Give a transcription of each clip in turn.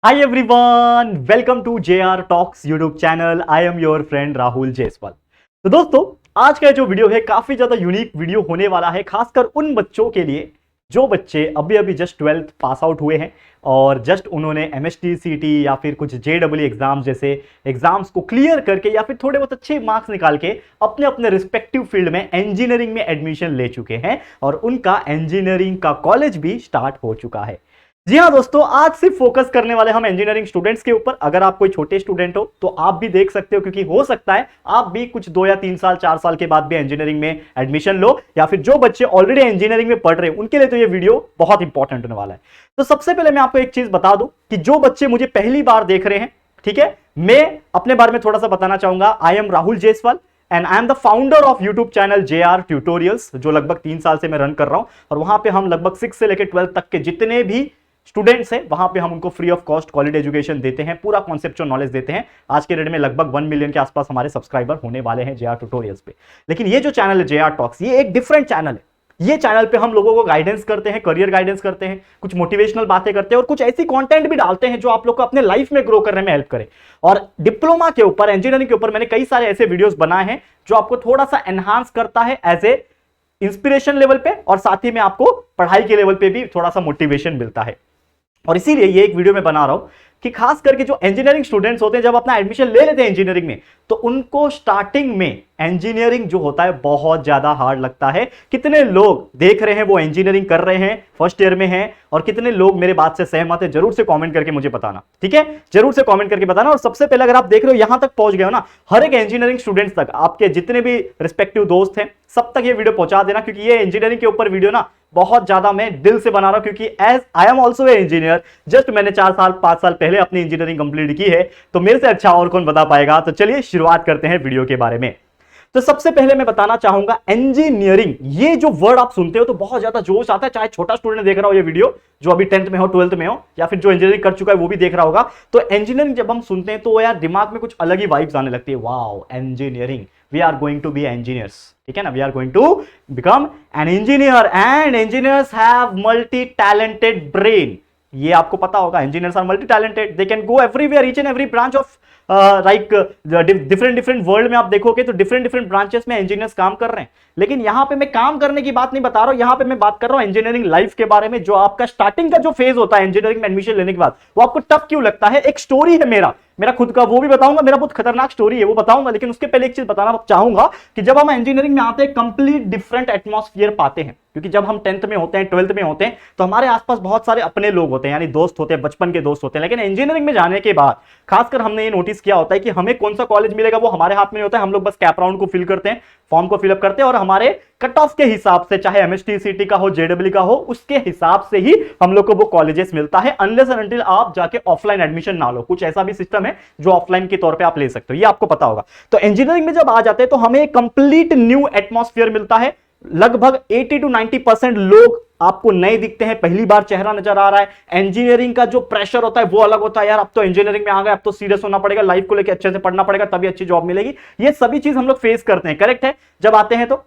Hi everyone, welcome to JR Talks YouTube channel. I am your friend Rahul Jaiswal. तो दोस्तों, आज का जो वीडियो है काफी ज्यादा यूनिक वीडियो होने वाला है, खासकर उन बच्चों के लिए जो बच्चे अभी अभी जस्ट 12th पास आउट हुए हैं और जस्ट उन्होंने MST CT या फिर कुछ JEE एग्जाम्स जैसे एग्जाम्स को क्लियर करके या फिर थोड़े बहुत अच्छे मार्क्स निकाल के अपने अपने रिस्पेक्टिव फील्ड में इंजीनियरिंग में एडमिशन ले चुके हैं और उनका इंजीनियरिंग का कॉलेज भी स्टार्ट हो चुका है। जी हाँ दोस्तों, आज सिर्फ फोकस करने वाले हम इंजीनियरिंग स्टूडेंट्स के ऊपर। अगर आप कोई छोटे स्टूडेंट हो तो आप भी देख सकते हो, क्योंकि हो सकता है आप भी कुछ 2 या 3 साल 4 साल के बाद भी इंजीनियरिंग में एडमिशन लो, या फिर जो बच्चे ऑलरेडी इंजीनियरिंग में पढ़ रहे हैं उनके लिए तो ये वीडियो बहुत इंपॉर्टेंट होने वाला है। तो सबसे पहले मैं आपको एक चीज बता दूं कि जो बच्चे मुझे पहली बार देख रहे हैं, ठीक है, मैं अपने बारे में थोड़ा सा बताना चाहूंगा। I am Rahul Jaiswal and I am the founder of YouTube channel JR tutorials, जो लगभग 3 साल से मैं रन कर रहा हूं। और वहां पे हम लगभग 6 से लेकर 12 तक के जितने भी स्टूडेंट्स हैं वहां पे हम उनको free of cost quality education देते हैं, पूरा कॉन्सेप्चुअल नॉलेज देते हैं। आज के डेट में लगभग 1 मिलियन के आसपास हमारे सब्सक्राइबर होने वाले हैं JR ट्यूटोरियल्स पे। लेकिन ये जो चैनल है JR टॉक्स, ये एक डिफरेंट चैनल है। ये चैनल पे हम लोगों को गाइडेंस करते हैं, करियर गाइडेंस करते हैं, कुछ मोटिवेशनल बातें करते हैं और कुछ ऐसी कंटेंट भी डालते हैं जो आप लोग को अपने लाइफ में ग्रो करने में हेल्प करे। और डिप्लोमा के ऊपर, इंजीनियरिंग के ऊपर मैंने कई सारे ऐसे वीडियोस बनाए हैं जो आपको थोड़ा सा एनहांस करता है एज ए इंस्पिरेशन लेवल पे, और साथ ही में आपको पढ़ाई के लेवल पे भी थोड़ा सा मोटिवेशन मिलता है। और इसीलिए ये एक वीडियो में बना रहा हूं कि खास करके जो इंजीनियरिंग स्टूडेंट्स होते हैं, जब अपना एडमिशन ले लेते हैं इंजीनियरिंग में, तो उनको स्टार्टिंग में इंजीनियरिंग जो होता है बहुत ज्यादा हार्ड लगता है। कितने लोग देख रहे हैं वो इंजीनियरिंग कर रहे हैं, फर्स्ट ईयर में हैं, और कितने लोग मेरे बात से सहमत है, जरूर से कमेंट करके मुझे बताना, ठीक है, जरूर से कमेंट करके बताना। और सबसे पहले अगर आप देख रहे हो यहां तक पहुंच गए हो ना, हर एक इंजीनियरिंग स्टूडेंट्स तक, आपके जितने भी रिस्पेक्टिव दोस्त हैं सब तक ये वीडियो पहुंचा देना, क्योंकि ये इंजीनियरिंग के ऊपर वीडियो ना बहुत ज्यादा मैं दिल से बना रहा हूं, क्योंकि as I am also a engineer. Just मैंने 4 साल 5 साल पहले अपनी इंजीनियरिंग कंप्लीट की है, तो मेरे से अच्छा और कौन बता पाएगा। तो चलिए शुरुआत करते हैं वीडियो के बारे में। तो सबसे पहले मैं बताना चाहूंगा, इंजीनियरिंग ये जो वर्ड आप सुनते हो तो बहुत ज्यादा जोश आता है, चाहे छोटा स्टूडेंट देख रहा हो ये वीडियो, जो अभी 10th में हो 12th में हो, या फिर जो इंजीनियरिंग कर चुका है वो भी देख रहा होगा। तो इंजीनियरिंग जब हम सुनते हैं तो यार दिमाग में कुछ अलग ही वाइब्स आने लगती है। Wow, engineering, we are going to be engineers, ठीक है ना, we are going to become an engineer and engineers have multi talented brain. ये आपको पता होगा, engineers are multi talented, they can go everywhere, each and every branch of like different world में आप देखोगे तो डिफरेंट ब्रांचेस में engineers काम कर रहे हैं। लेकिन यहां पे मैं काम करने की बात नहीं बता रहा हूं, यहां पे मैं बात कर रहा हूं इंजीनियरिंग लाइफ के बारे में। जो आपका स्टार्टिंग का जो फेज होता है इंजीनियरिंग में एडमिशन लेने के बाद, वो आपको टफ क्यों लगता है, एक स्टोरी है मेरा खुद का, वो भी बताऊंगा। मेरा बहुत खतरनाक स्टोरी है, वो बताऊंगा। लेकिन उसके पहले एक चीज बताना चाहूंगा कि जब हम इंजीनियरिंग में आते हैं, कंप्लीट डिफरेंट एटमॉस्फेयर पाते हैं, क्योंकि जब हम 10th में होते हैं 12th में होते हैं तो हमारे आसपास बहुत सारे अपने लोग होते हैं, यानी दोस्त होते हैं, बचपन के दोस्त होते हैं। लेकिन इंजीनियरिंग में जाने के बाद खासकर हमने ये नोटिस किया होता है कि हमें कौन सा कॉलेज मिलेगा वो हमारे हाथ में नहीं होता है। हम लोग बस कैप राउंड को फिल करते हैं, फॉर्म को फिलअप करते हैं, और हमारे कट ऑफ के हिसाब से, चाहे MST CT का हो, JEE का हो, उसके हिसाब से ही हम लोग को वो कॉलेजेस मिलता है, अनलेस एंड अनटिल आप जाके ऑफलाइन एडमिशन ना लो। कुछ ऐसा भी सिस्टम है जो ऑफलाइन के तौर पे आप ले सकते हो, ये आपको पता होगा। तो इंजीनियरिंग में जब आ जाते हैं तो हमें एक कंप्लीट न्यू एटमॉस्फेयर मिलता है। लगभग 80 to 90% लोग आपको नए दिखते हैं, पहली बार चेहरा नजर आ रहा है। इंजीनियरिंग का जो प्रेशर होता है वो अलग होता है, यार अब तो इंजीनियरिंग में आ गए, अब तो सीरियस होना पड़ेगा, लाइफ को लेकर अच्छे से पढ़ना पड़ेगा, तभी अच्छी जॉब मिलेगी। ये सभी चीज हम लोग फेस करते हैं, करेक्ट है, जब आते हैं तो,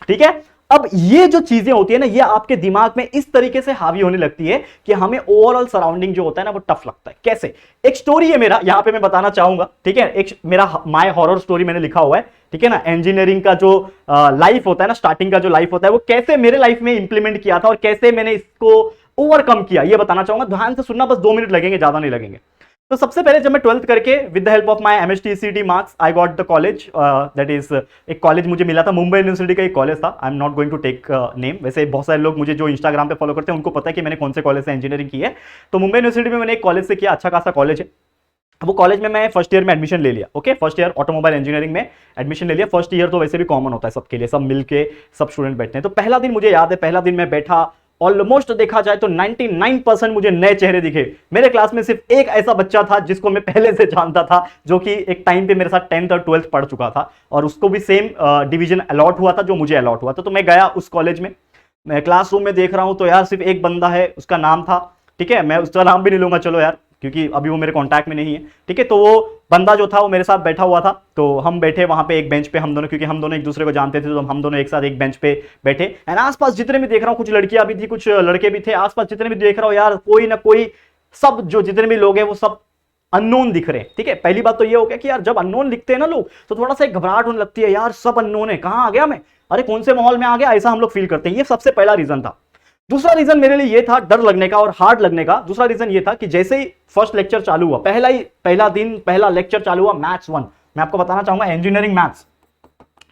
ठीक है। अब ये जो चीजें होती है ना, ये आपके दिमाग में इस तरीके से हावी होने लगती है कि हमें ओवरऑल सराउंडिंग जो होता है ना वो टफ लगता है। कैसे? एक स्टोरी है मेरा, यहां पे मैं बताना चाहूंगा, ठीक है। एक मेरा माय हॉरर स्टोरी मैंने लिखा हुआ है, ठीक है ना। इंजीनियरिंग का जो लाइफ होता है ना, स्टार्टिंग का जो लाइफ होता है, वो कैसे मेरे लाइफ में इंप्लीमेंट किया था और कैसे मैंने इसको ओवरकम किया, ये बताना चाहूंगा। ध्यान से सुनना, बस 2 मिनट लगेंगे, ज्यादा नहीं लगेंगे। तो सबसे पहले जब मैं 12th करके with the help of my MST CT marks I got the college, that is एक कॉलेज मुझे मिला था, मुंबई यूनिवर्सिटी का एक कॉलेज था। I am not going to take name. वैसे बहुत सारे लोग मुझे जो इंस्टाग्राम पे फॉलो करते हैं उनको पता है कि मैंने कौन से कॉलेज से इंजीनियरिंग की है। तो मुंबई यूनिवर्सिटी में मैंने एक कॉलेज से किया, अच्छा खासा कॉलेज है। वो कॉलेज में मैं फर्स्ट ईयर में एडमिशन ले लिया, okay, first year automobile engineering में एडमिशन ले लिया। फर्स्ट ईयर तो वैसे भी कॉमन होता है सबके लिए, सब मिलके सब स्टूडेंट बैठते हैं। तो पहला दिन मुझे याद है, पहला दिन मैं बैठा, ऑलमोस्ट देखा जाए तो 99% मुझे नए चेहरे दिखे। मेरे क्लास में सिर्फ एक ऐसा बच्चा था जिसको मैं पहले से जानता था, जो कि एक टाइम पे मेरे साथ 10th और 12th पढ़ चुका था, और उसको भी सेम डिवीजन अलॉट हुआ था जो मुझे अलॉट हुआ था। तो मैं गया उस कॉलेज में, मैं क्लासरूम में देख रहा हूं तो यार सिर्फ एक बंदा है, उसका नाम था, ठीक है, मैं उसका नाम भी नहीं लूंगा, चलो यार, क्योंकि अभी वो मेरे कांटेक्ट में नहीं है, ठीक है। तो वो बंदा जो था वो मेरे साथ बैठा हुआ था, तो हम बैठे वहां पे एक बेंच पे, हम दोनों, क्योंकि हम दोनों एक दूसरे को जानते थे, तो हम दोनों एक साथ एक बेंच पे बैठे। एंड आसपास जितने भी देख रहा हूँ, कुछ लड़कियां भी थी, कुछ लड़के भी थे, आसपास जितने भी देख रहा हूँ यार, कोई ना कोई सब जो जितने भी लोग हैं वो सब अननोन दिख रहे हैं। ठीक है, पहली बात तो ये हो गया कि यार जब अननोन लिखते हैं ना लोग तो थोड़ा सा एक घबराहट होने लगती है, यार सब अननोन है, कहां आ गया मैं, अरे कौन से माहौल में आ गया, ऐसा हम लोग फील करते हैं। ये सबसे पहला रीजन था। दूसरा रीजन मेरे लिए ये था डर लगने का और हार्ड लगने का। दूसरा रीजन ये था कि जैसे ही फर्स्ट लेक्चर चालू हुआ, पहला दिन पहला लेक्चर चालू हुआ मैथ्स 1, मैं आपको बताना चाहूंगा इंजीनियरिंग मैथ्स।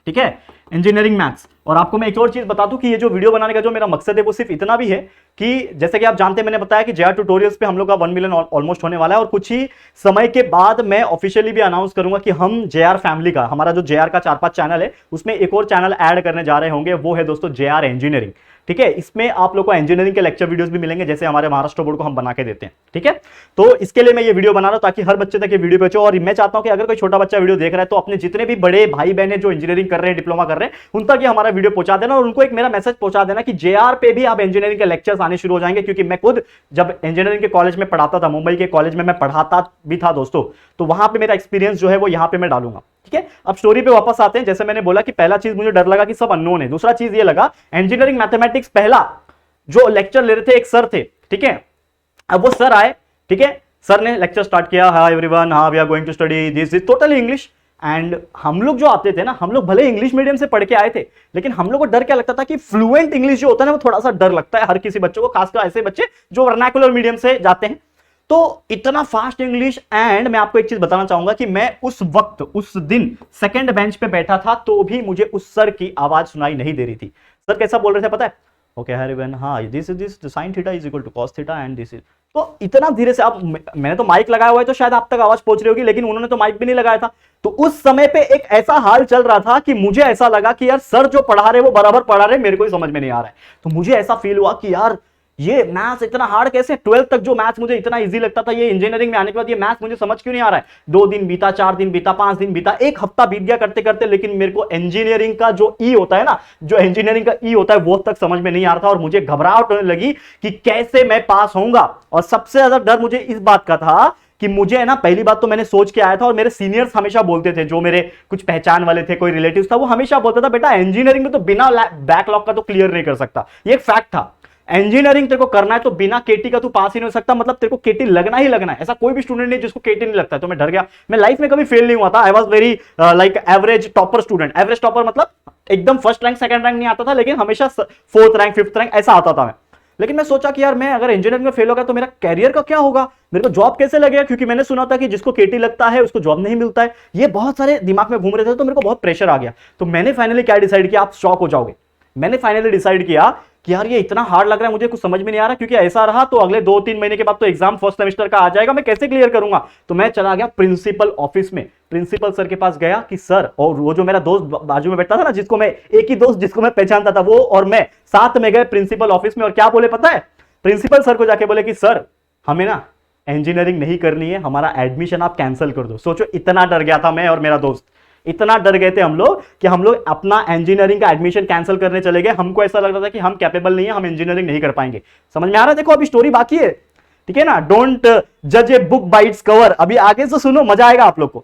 ठीक है, इंजीनियरिंग मैथ्स। और आपको मैं एक और चीज बता दूं कि ये जो वीडियो बनाने का जो मेरा मकसद है वो सिर्फ इतना भी है कि जैसे कि आप जानते हैं, मैंने बताया कि जेआर ट्यूटोरियल्स पे हम लोग का 1 मिलियन ऑलमोस्ट होने वाला है और कुछ ही समय के बाद मैं ऑफिशियली भी अनाउंस करूंगा कि हम जेआर फैमिली का, हमारा जो जेआर का 4-5 चैनल है उसमें एक और चैनल ऐड करने जा रहे होंगे, वो है दोस्तों जेआर इंजीनियरिंग। ठीक है, इसमें आप लोग को इंजीनियरिंग के लेक्चर वीडियोस भी मिलेंगे जैसे हमारे महाराष्ट्र बोर्ड को हम बना के देते हैं। ठीक है, तो इसके लिए मैं ये वीडियो बना रहा हूं ताकि हर बच्चे तक ये वीडियो पहुंचे। और मैं चाहता हूं कि अगर कोई छोटा बच्चा वीडियो देख रहा है तो अपने जितने भी बड़े भाई बहन जो इंजीनियरिंग कर रहे हैं, डिप्लोमा कर रहे हैं, उन तक ये हमारा वीडियो पहुंचा देना और उनको एक मेरा मैसेज पहुंचा देना कि जेआर पे भी आप इंजीनियरिंग के लेक्चर्स आने शुरू हो जाएंगे। क्योंकि मैं खुद जब इंजीनियरिंग के कॉलेज में पढ़ाता था, मुंबई के कॉलेज में मैं पढ़ाता भी था दोस्तों, तो वहां पे मेरा एक्सपीरियंस जो है वो यहां पे मैं डालूंगा। ठीक है, अब स्टोरी पे वापस आते हैं। जैसे मैंने बोला कि पहला चीज मुझे डर लगा कि सब अननोन है। दूसरा चीज ये लगा इंजीनियरिंग मैथमेटिक्स पहला जो लेक्चर ले रहे थे एक सर थे। ठीक है, अब वो सर आए, ठीक है, सर ने लेक्चर स्टार्ट किया, हाय एवरीवन, हां we are going to study this is totally English. And हम लोग जो आते थे ना, हम लोग भले इंग्लिश मीडियम से पढ़ के आए थे, लेकिन हम लोग को डर क्या लगता था कि फ्लुएंट इंग्लिश जो होता है ना वो थोड़ा सा डर लगता है हर किसी बच्चों को, खासकर ऐसे बच्चे जो वर्नाकुलर मीडियम से जाते हैं। तो इतना फास्ट इंग्लिश। एंड मैं आपको एक चीज बताना चाहूंगा कि मैं उस वक्त उस दिन सेकंड बेंच पे बैठा था तो भी मुझे उस सर की आवाज सुनाई नहीं दे रही थी। सर कैसा बोल रहे थे पता है, ओके एवरीवन, हाँ this sin theta is equal to cos theta and this is. तो इतना धीरे से, आप मैंने तो माइक लगाया हुआ है तो शायद आप तक आवाज पहुंच रही होगी, लेकिन उन्होंने तो माइक भी नहीं लगाया था। तो उस समय पे एक ऐसा हाल चल रहा था कि मुझे ऐसा लगा कि यार सर जो पढ़ा रहे वो बराबर पढ़ा रहे, मेरे को ही समझ में नहीं आ रहा है। तो मुझे ऐसा फील हुआ कि यार ये मैथ्स इतना हार्ड कैसे, 12th तक जो मैथ्स मुझे इतना इजी लगता था, ये इंजीनियरिंग में आने के बाद ये मैथ्स मुझे समझ क्यों नहीं आ रहा है। 2 दिन बीता, 4 दिन बीता, 5 दिन बीता, 1 हफ्ता बीत गया करते करते, लेकिन मेरे को इंजीनियरिंग का जो ई होता है ना, जो इंजीनियरिंग का ई होता है वो तक समझ में नहीं आ रहा था। और मुझे घबराहट होने लगी कि कैसे मैं पास होऊंगा। और सबसे ज्यादा डर मुझे इस बात का था कि मुझे है ना, पहली बात तो मैंने सोच के आया था और मेरे सीनियर्स हमेशा बोलते थे, जो मेरे कुछ पहचान वाले थे, कोई रिलेटिव्स था, वो हमेशा बोलता था बेटा इंजीनियरिंग में तो बिना बैकलॉग का तो क्लियर नहीं कर सकता। ये एक फैक्ट था। इंजीनियरिंग तेरे को करना है तो बिना केटी का तू पास ही नहीं हो सकता, मतलब तेरे को केटी लगना ही लगना है। ऐसा कोई भी स्टूडेंट नहीं जिसको केटी नहीं लगता है। तो मैं डर गया। मैं लाइफ में कभी फेल नहीं हुआ था। I was very like average topper student. Average topper मतलब एकदम फर्स्ट रैंक सेकंड रैंक नहीं आता था, लेकिन हमेशा 4th रैंक 5th रैंक ऐसा आता था मैं। लेकिन मैं सोचा कि यार मैं अगर इंजीनियरिंग में फेल हो गया तो मेरा कैरियर का क्या होगा, मेरे को जॉब कैसे लगेगा, क्योंकि मैंने सुना था कि जिसको केटी लगता है उसको जॉब नहीं मिलता है। ये बहुत सारे दिमाग में घूम रहे थे, तो मेरे को बहुत प्रेशर आ गया। तो मैंने फाइनली क्या डिसाइड किया, आप शॉक हो जाओगे। मैंने फाइनली डिसाइड किया कि यार ये इतना हार्ड लग रहा है, मुझे कुछ समझ में नहीं आ रहा, क्योंकि ऐसा रहा तो अगले 2-3 महीने के बाद तो एग्जाम फर्स्ट सेमेस्टर का आ जाएगा, मैं कैसे क्लियर करूंगा। तो मैं चला गया प्रिंसिपल ऑफिस में, प्रिंसिपल सर के पास गया कि सर, और वो जो मेरा दोस्त बाजू में बैठा था ना, जिसको मैं, एक ही दोस्त जिसको मैं पहचानता था, वो और मैं साथ में गए प्रिंसिपल ऑफिस में। और क्या बोले पता है, प्रिंसिपल सर को जाके बोले कि सर हमें ना इंजीनियरिंग नहीं करनी है, हमारा एडमिशन आप कैंसिल कर दो। सोचो इतना डर गया था मैं और मेरा दोस्त, इतना डर गए थे हम लोग कि हम लोग अपना इंजीनियरिंग का एडमिशन कैंसिल करने चले गए। हमको ऐसा लग रहा था कि हम कैपेबल नहीं है, हम इंजीनियरिंग नहीं कर पाएंगे। समझ में आ रहा है? देखो अभी स्टोरी बाकी है, ठीक है ना। डोंट जज a book by its cover. अभी आगे से सुनो, मजा आएगा आप लोग को।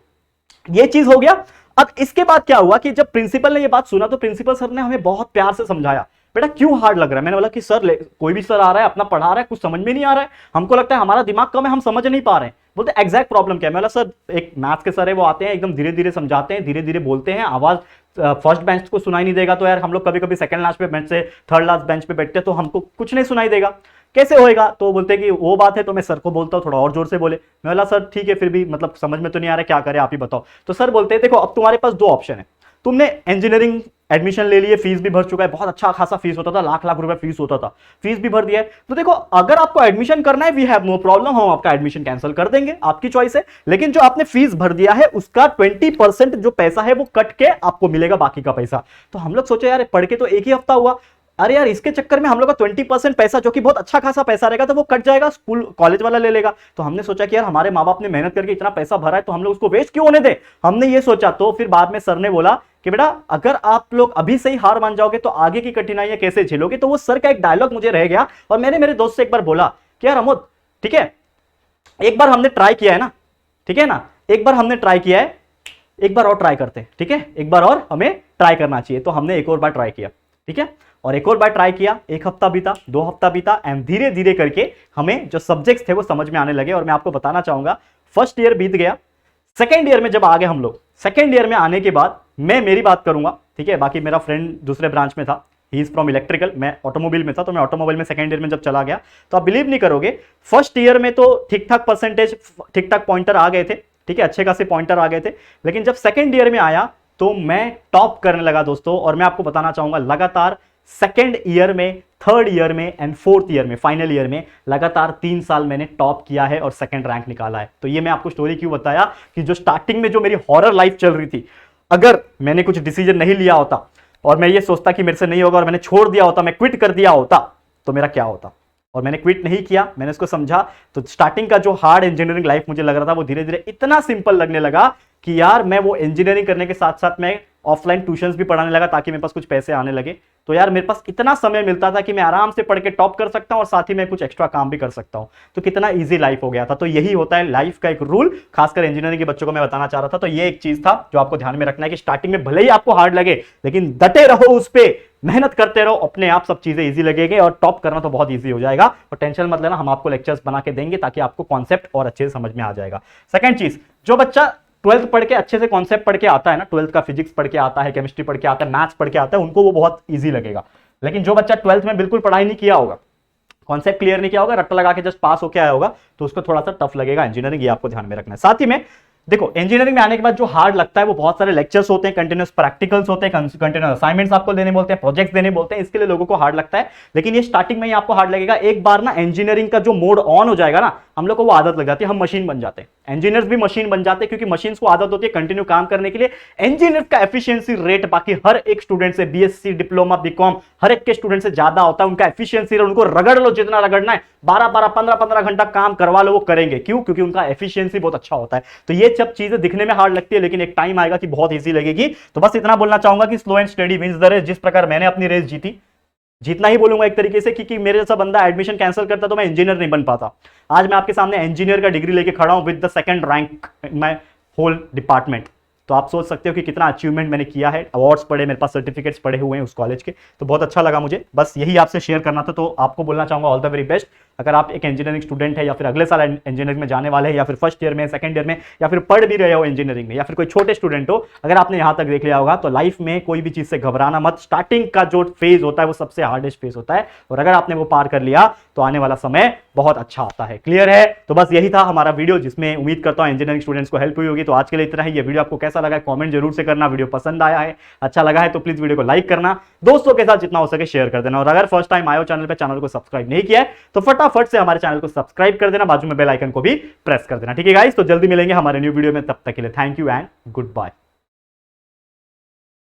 ये चीज हो गया। अब इसके बाद क्या हुआ कि जब प्रिंसिपल ने ये बात सुना तो प्रिंसिपल सर ने हमें बहुत प्यार से समझाया, बेटा क्यों हार्ड लग रहा है। मैंने बोला कि सर कोई भी सर आ रहा है, अपना पढ़ा रहा है, कुछ समझ में नहीं आ रहा है, हमको लगता है हमारा दिमाग कम है, हम समझ नहीं पा रहे हैं। बोलते एग्जैक्ट प्रॉब्लम क्या है। मैं बोला सर एक मैथ्स के सर है, वो आते हैं एकदम धीरे धीरे समझाते हैं, धीरे धीरे बोलते हैं, आवाज फर्स्ट बेंच को सुनाई नहीं देगा, तो यार हम लोग कभी कभी सेकंड लास्ट पे बेंच से थर्ड लास्ट बेंच पे बैठते हैं तो हमको कुछ नहीं सुनाई देगा, कैसे होएगा। तो बोलते कि वो बात है, तो मैं सर को बोलता हूँ थोड़ा और जोर से बोले। मैं बोला सर ठीक है, फिर भी मतलब समझ में तो नहीं आ रहा, क्या करें आप ही बताओ। तो सर बोलते हैं देखो अब तुम्हारे पास 2 ऑप्शन है, तुमने इंजीनियरिंग एडमिशन ले लिए, फीस भी भर चुका है, बहुत अच्छा खासा फीस होता था, लाख लाख रुपए फीस होता था, फीस भी भर दिया है। तो देखो अगर आपको एडमिशन करना है, वी हैव नो प्रॉब्लम, हम आपका एडमिशन कैंसिल कर देंगे, आपकी चॉइस है। लेकिन जो आपने फीस भर दिया है उसका 20% जो पैसा है वो कट के आपको मिलेगा बाकी का पैसा। तो हम लोग सोचे यार पढ़ के तो 1 ही हफ्ता हुआ, अरे यार इसके चक्कर में हम लोग का 20% पैसा, जो कि बहुत अच्छा खासा पैसा रहेगा, तो वो कट जाएगा, स्कूल कॉलेज वाला ले लेगा। तो हमने सोचा कि यार हमारे माँ बाप ने मेहनत करके इतना पैसा भरा है तो हम लोग उसको वेस्ट क्यों होने दे, हमने ये सोचा। तो फिर बाद में सर ने बोला कि बेटा अगर आप लोग अभी से ही हार मान जाओगे तो आगे की कठिनाइयां कैसे झेलोगे। तो वो सर का एक डायलॉग मुझे रह गया और मैंने मेरे दोस्त से एक बार बोला कि यार अमोद ठीक है, एक बार हमने ट्राई किया है ना, ठीक है ना, एक बार हमने ट्राई किया है, एक बार और ट्राई करते हैं, ठीक है, एक बार और हमें ट्राई करना चाहिए। तो हमने एक और बार ट्राई किया, ठीक है। और एक और बार ट्राई किया, एक हफ्ता बीता, 2 हफ्ता बीता, एंड धीरे धीरे करके हमें जो सब्जेक्ट्स थे वो समझ में आने लगे। और मैं आपको बताना चाहूंगा, फर्स्ट ईयर बीत गया, सेकेंड ईयर में जब आ गए हम लोग, सेकेंड ईयर में आने के बाद मैं मेरी बात करूंगा, ठीक है, बाकी मेरा फ्रेंड दूसरे ब्रांच में था, ही इज फ्रॉम इलेक्ट्रिकल, मैं ऑटोमोबाइल में था, तो मैं ऑटोमोबाइल में सेकंड ईयर में जब चला गया तो आप बिलीव नहीं करोगे, फर्स्ट ईयर में तो ठीक ठाक परसेंटेज, ठीक ठाक पॉइंटर आ गए थे, ठीक है, अच्छे खासे पॉइंटर आ गए थे, लेकिन जब सेकंड ईयर में आया तो मैं टॉप करने लगा दोस्तों। और मैं आपको बताना चाहूंगा, लगातार सेकंड ईयर में, थर्ड ईयर में एंड फोर्थ ईयर में, फाइनल ईयर में लगातार 3 साल मैंने टॉप किया है और सेकंड रैंक निकाला है। तो ये मैं आपको स्टोरी क्यों बताया कि जो स्टार्टिंग में जो मेरी हॉरर लाइफ चल रही थी, अगर मैंने कुछ डिसीजन नहीं लिया होता और मैं ये सोचता कि मेरे से नहीं होगा और मैंने छोड़ दिया होता, मैं क्विट कर दिया होता, तो मेरा क्या होता। और मैंने क्विट नहीं किया, मैंने इसको समझा। तो स्टार्टिंग का जो हार्ड इंजीनियरिंग लाइफ मुझे लग रहा था, वो धीरे धीरे इतना सिंपल लगने लगा कि यार मैं वो इंजीनियरिंग करने के साथ साथ मैं ऑफलाइन ट्यूशंस भी पढ़ाने लगा ताकि मेरे पास कुछ पैसे आने लगे। तो यार मेरे पास इतना समय मिलता था कि मैं आराम से पढ़ के टॉप कर सकता हूं और साथ ही मैं कुछ एक्स्ट्रा काम भी कर सकता हूं। तो कितना इजी लाइफ हो गया था। तो यही होता है लाइफ का एक रूल, खासकर इंजीनियरिंग के बच्चों को मैं बताना चाह रहा था। तो ये एक चीज था जो आपको ध्यान में रखना है कि स्टार्टिंग में भले ही आपको हार्ड लगे, लेकिन डटे रहो, उस पर मेहनत करते रहो, अपने आप सब चीजें इजी लगेगी और टॉप करना तो बहुत इजी हो जाएगा। और टेंशन मत लेना, हम आपको लेक्चर्स बना के देंगे ताकि आपको कॉन्सेप्ट और अच्छे से समझ में आ जाएगा। सेकंड चीज, जो बच्चा 12th पढ़ के अच्छे से कॉन्सेप्ट पढ़ के आता है ना, 12th का फिजिक्स पढ़ के आता है, केमिस्ट्री पढ़ के आता है, मैथ्स पढ़ के आता है, उनको वो बहुत इजी लगेगा। लेकिन जो बच्चा 12th में बिल्कुल पढ़ाई नहीं किया होगा, कॉन्सेप्ट क्लियर नहीं किया होगा, रट्टा लगा के जस्ट पास होके आया होगा, तो उसको थोड़ा सा टफ लगेगा इंजीनियरिंग। ये आपको ध्यान में रखना है। साथ ही में देखो, इंजीनियरिंग में आने के बाद जो हार्ड लगता है वो बहुत सारे लेक्चर्स होते हैं, कंटिन्यूस प्रैक्टिकल्स होते हैं, कंटिन्यूस असाइनमेंट्स आपको देने बोलते हैं, प्रोजेक्ट्स देने बोलते हैं, इसके लिए लोगों को हार्ड लगता है। लेकिन ये स्टार्टिंग में ही आपको हार्ड लगेगा। एक बार ना इंजीनियरिंग का जो मोड ऑन हो जाएगा ना, हम लोग को वो आदत लग जाती है, हम मशीन बन जाते हैं। इंजीनियर्स भी मशीन बन जाते हैं क्योंकि मशीन को आदत होती है कंटिन्यू काम करने के लिए। इंजीनियर का एफिशिएंसी रेट बाकी हर एक स्टूडेंट से, बीएससी, डिप्लोमा, बीकॉम, हर एक के स्टूडेंट से ज्यादा होता है। उनका एफिशिएंसी रेट, उनको रगड़ लो जितना रगड़ना है, 12-12, 15-15 घंटा काम करवा लो, वो करेंगे। क्यों? क्योंकि उनका एफिशिएंसी बहुत अच्छा होता है। तो ये सब चीजें दिखने में हार्ड लगती है, लेकिन एक टाइम आएगा कि बहुत इजी लगेगी। तो बस इतना बोलना चाहूंगा कि slow and study wins the race. जिस प्रकार मैंने अपनी रेस जीती, जीतना ही बोलूंगा एक तरीके से, क्योंकि मेरे जैसा बंदा एडमिशन कैंसिल करता तो मैं इंजीनियर नहीं बन पाता। आज मैं आपके सामने इंजीनियर का डिग्री लेके खड़ा हूं with the second rank in my whole department. तो आप सोच सकते हो कि कितना अचीवमेंट मैंने किया है। अवार्ड्स पढ़े, मेरे पास सर्टिफिकेट्स पड़े हुए हैं उस कॉलेज के। तो बहुत अच्छा लगा मुझे, बस यही आपसे शेयर करना था। तो आपको बोलना चाहूंगा ऑल द वेरी बेस्ट। अगर आप एक इंजीनियरिंग स्टूडेंट है या फिर अगले साल इंजीनियरिंग में जाने वाले हैं, या फिर फर्स्ट ईयर में, सेकंड ईयर में, या फिर पढ़ भी रहे हो इंजीनियरिंग में, या फिर कोई छोटे स्टूडेंट हो, अगर आपने यहां तक देख लिया होगा तो लाइफ में कोई भी चीज से घबराना मत। स्टार्टिंग का जो फेज होता है वो सबसे हार्डेस्ट फेज होता है, और अगर आपने वो पार कर लिया तो आने वाला समय बहुत अच्छा आता है। क्लियर है? तो बस यही था हमारा वीडियो, जिसमें उम्मीद करता हूं इंजीनियरिंग स्टूडेंट्स को हेल्प हुई होगी। तो आज के लिए इतना ही। ये वीडियो आपको कैसा लगा कमेंट जरूर से करना। वीडियो पसंद आया है, अच्छा लगा है तो प्लीज वीडियो को लाइक करना, दोस्तों के साथ जितना हो सके शेयर कर देना। और अगर फर्स्ट टाइम आए हो चैनल पे, चैनल को सब्सक्राइब नहीं किया है तो फटाफट से हमारे चैनल को सब्सक्राइब कर देना, बाजू में बेल आइकन को भी प्रेस कर देना। ठीक है गाइस, तो जल्दी मिलेंगे हमारे न्यू वीडियो में। तब तक के लिए thank you and good bye.